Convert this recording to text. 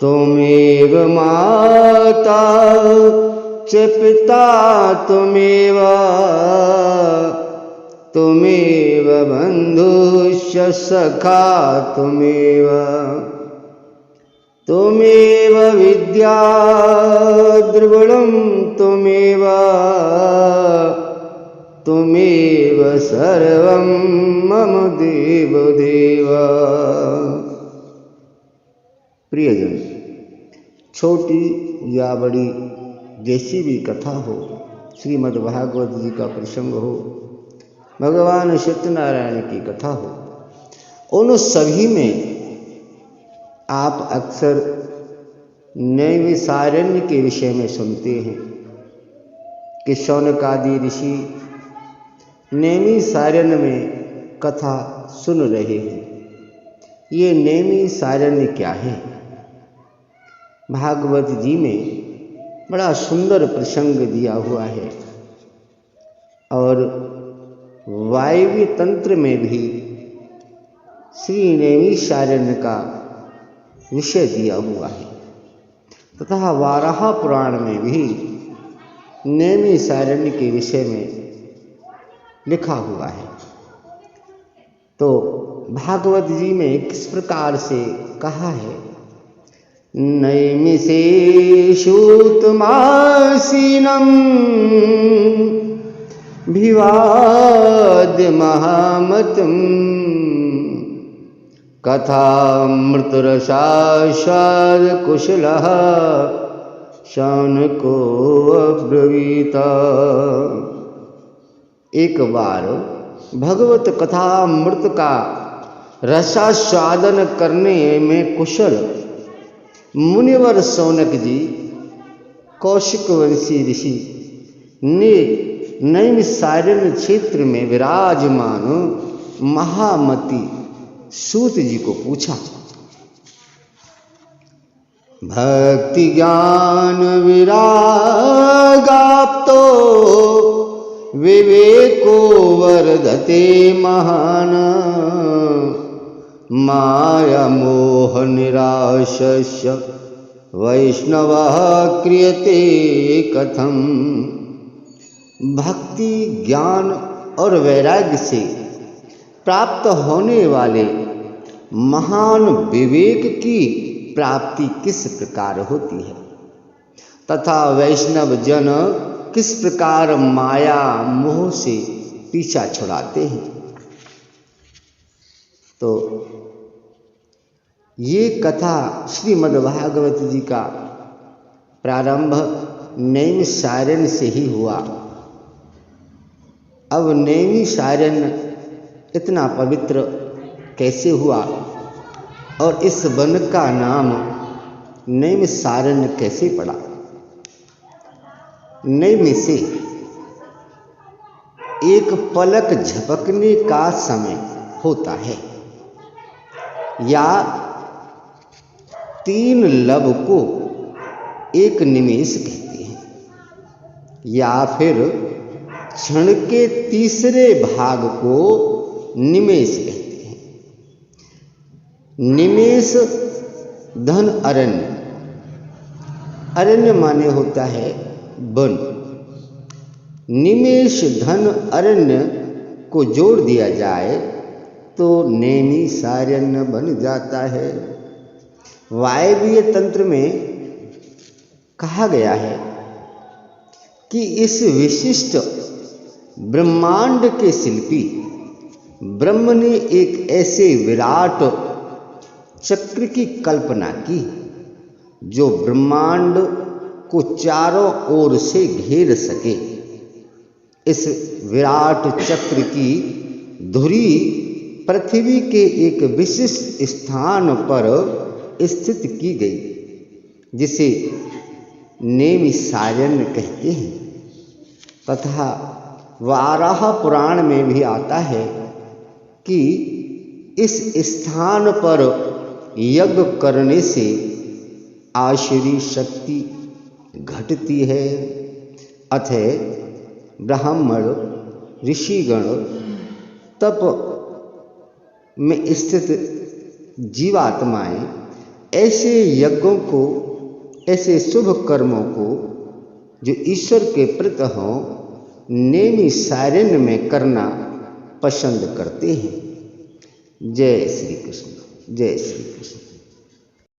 त्वमेव माता च पिता त्वमेव, त्वमेव बन्धुश्च सखा त्वमेव, त्वमेव विद्या द्रविणं त्वमेव, त्वमेव सर्वं मम देवदेव। प्रियजन, छोटी या बड़ी जैसी भी कथा हो, श्रीमद् भागवत जी का प्रसंग हो, भगवान सत्यनारायण की कथा हो, उन सभी में आप अक्सर नैमिषारण्य के विषय में सुनते हैं कि शौनक आदि ऋषि नैमिषारण्य में कथा सुन रहे हैं। ये नैमिषारण्य क्या है? भागवत जी में बड़ा सुंदर प्रसंग दिया हुआ है और वायव्य तंत्र में भी श्री नैमिषारण्य का विषय दिया हुआ है तथा वाराह पुराण में भी नैमिषारण्य के विषय में लिखा हुआ है। तो भागवत जी में किस प्रकार से कहा है? नैमिषेषूतमासीनं विवाद महामतम् कथामृतरसास्वाद कुशलः शौनको अब्रवीत। एक बार भगवत कथामृत का रसास्वादन करने में कुशल मुनिवर शौनक जी कौशिक वंशी ऋषि ने नैमिषारण्य क्षेत्र में विराजमान महामती सूत जी को पूछा, भक्ति ज्ञान विरागाप्तो विवेको वर्धते महान, माया मोह निराशस्य वैष्णवः क्रियते कथम। भक्ति ज्ञान और वैराग्य से प्राप्त होने वाले महान विवेक की प्राप्ति किस प्रकार होती है तथा वैष्णव जन किस प्रकार माया मोह से पीछा छुड़ाते हैं। तो ये कथा श्रीमद् भागवत जी का प्रारंभ नैमिषारण्य से ही हुआ। अब नैमिषारण्य इतना पवित्र कैसे हुआ और इस वन का नाम नैमिषारण्य कैसे पड़ा? नैमिषे एक पलक झपकने का समय होता है या 3 लब को एक निमेष कहते हैं या फिर क्षण के तीसरे भाग को निमेष कहते हैं। निमेष धन अरण्य, अरण्य माने होता है वन। निमेष धन अरण्य को जोड़ दिया जाए तो नैमिषारण्य बन जाता है। वायव्य तंत्र में कहा गया है कि इस विशिष्ट ब्रह्मांड के शिल्पी ब्रह्म ने एक ऐसे विराट चक्र की कल्पना की जो ब्रह्मांड को चारों ओर से घेर सके। इस विराट चक्र की धुरी पृथ्वी के एक विशिष्ट स्थान पर स्थित की गई जिसे नैमिषारण्य कहते हैं तथा वाराह पुराण में भी आता है कि इस स्थान पर यज्ञ करने से आसुरी शक्ति घटती है। अतः ब्राह्मण ऋषिगण तप में स्थित जीवात्माएं ऐसे यज्ञों को, ऐसे शुभ कर्मों को जो ईश्वर के प्रति हों, नेमी सारण्य में करना पसंद करते हैं। जय श्री कृष्ण, जय श्री कृष्ण।